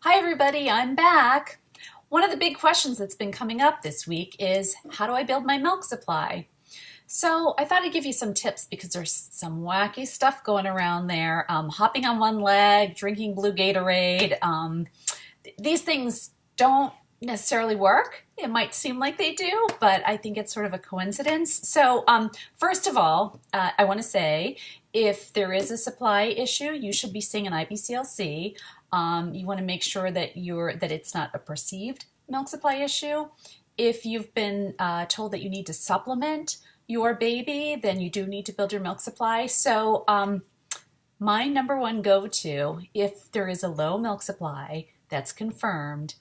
Hi, everybody, I'm back. One of the big questions that's been coming up this week is how do I build my milk supply? So I thought I'd give you some tips because there's some wacky stuff going around there. Hopping on one leg, drinking blue Gatorade. These things don't necessarily work. It might seem like they do, but I think it's sort of a coincidence. So first of all, I want to say if there is a supply issue, you should be seeing an IBCLC. You want to make sure that it's not a perceived milk supply issue. If you've been told that you need to supplement your baby, then you do need to build your milk supply. So my number one go-to, if there is a low milk supply that's confirmed,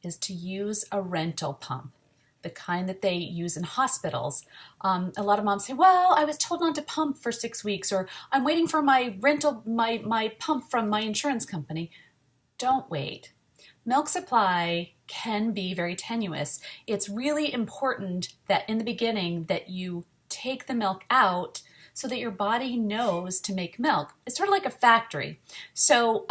is to use a rental pump, the kind that they use in hospitals. A lot of moms say, well, I was told not to pump for 6 weeks, or I'm waiting for my my pump from my insurance company. Don't wait. Milk supply can be very tenuous. It's really important that in the beginning that you take the milk out so that your body knows to make milk. It's sort of like a factory. So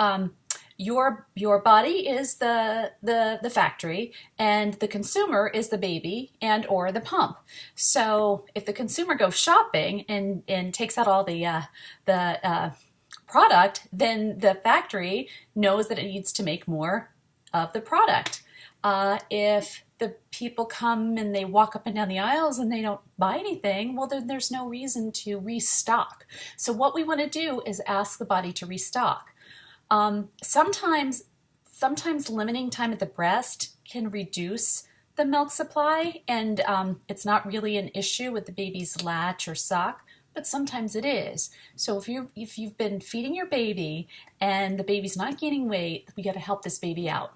your body is the factory, and the consumer is the baby and or the pump. So if the consumer goes shopping and takes out all the product, then the factory knows that it needs to make more of the product. If the people come and they walk up and down the aisles and they don't buy anything, well, then there's no reason to restock. So what we want to do is ask the body to restock. Sometimes limiting time at the breast can reduce the milk supply, and it's not really an issue with the baby's latch or suck, but sometimes it is. So if you've been feeding your baby and the baby's not gaining weight, we got to help this baby out.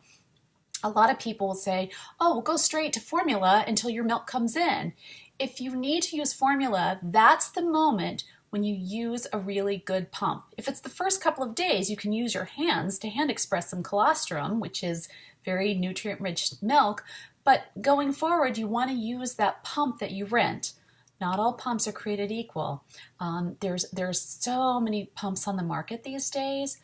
A lot of people will say, oh, we'll go straight to formula until your milk comes in. If you need to use formula, that's the moment when you use a really good pump. If it's the first couple of days, you can use your hands to hand express some colostrum, which is very nutrient-rich milk. But going forward, you want to use that pump that you rent. Not all pumps are created equal. There's so many pumps on the market these days.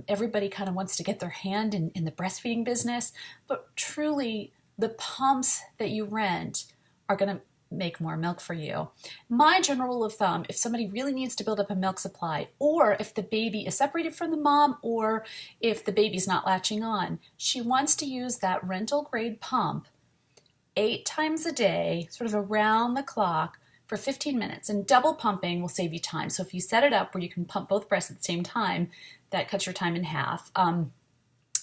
Everybody kind of wants to get their hand in the breastfeeding business, but truly the pumps that you rent are going to make more milk for you. My general rule of thumb, if somebody really needs to build up a milk supply, or if the baby is separated from the mom, or if the baby's not latching on, she wants to use that rental grade pump 8 times a day, sort of around the clock for 15 minutes. And double pumping will save you time. So if you set it up where you can pump both breasts at the same time, that cuts your time in half.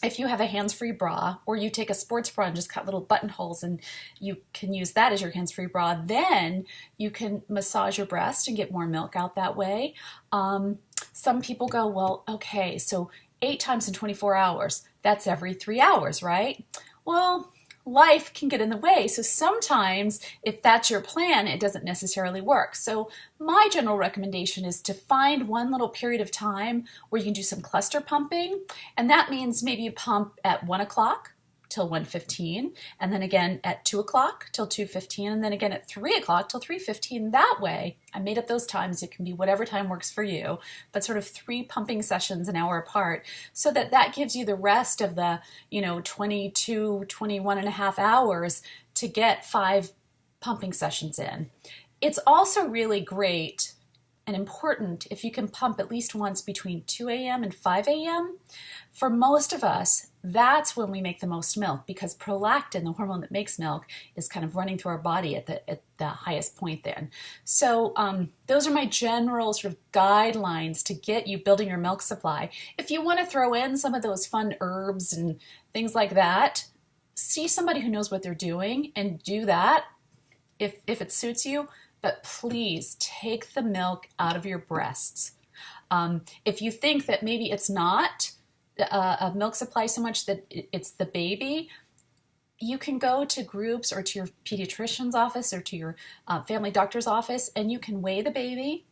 If you have a hands-free bra, or you take a sports bra and just cut little buttonholes and you can use that as your hands-free bra, then you can massage your breast and get more milk out that way. Some people go, well, okay, so 8 times in 24 hours, that's every 3 hours, right? Well, life can get in the way. So sometimes if that's your plan, it doesn't necessarily work. So my general recommendation is to find one little period of time where you can do some cluster pumping. And that means maybe you pump at 1 o'clock till 1:15, and then again at 2 o'clock till 2:15, and then again at 3 o'clock till 3:15. That way, I made up those times. It can be whatever time works for you, but sort of 3 pumping sessions an hour apart, so that gives you the rest of the 22, 21 and a half hours to get 5 pumping sessions in. It's also really great and important if you can pump at least once between 2 a.m. and 5 a.m. For most of us, that's when we make the most milk, because prolactin, the hormone that makes milk, is kind of running through our body at the highest point then. So those are my general sort of guidelines to get you building your milk supply. If you want to throw in some of those fun herbs and things like that, see somebody who knows what they're doing and do that if it suits you. But please take the milk out of your breasts. If you think that maybe it's not a milk supply so much that it's the baby, you can go to groups or to your pediatrician's office or to your family doctor's office, and you can weigh the baby,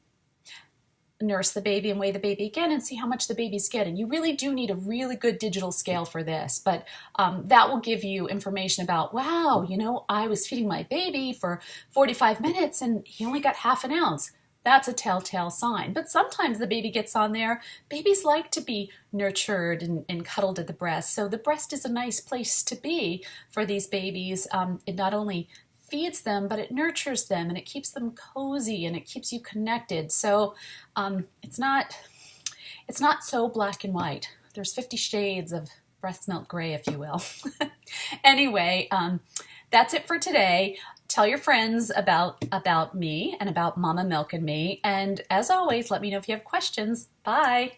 nurse the baby, and weigh the baby again and see how much the baby's getting. You really do need a really good digital scale for this, but that will give you information about, wow, I was feeding my baby for 45 minutes and he only got half an ounce. that's a telltale sign. But sometimes the baby gets on there. Babies like to be nurtured and cuddled at the breast. So the breast is a nice place to be for these babies. It not only feeds them, but it nurtures them and it keeps them cozy and it keeps you connected. So it's not so black and white. There's 50 shades of breast milk gray, if you will. Anyway, that's it for today. Tell your friends about me and about Mama Milk and Me. And as always, let me know if you have questions. Bye.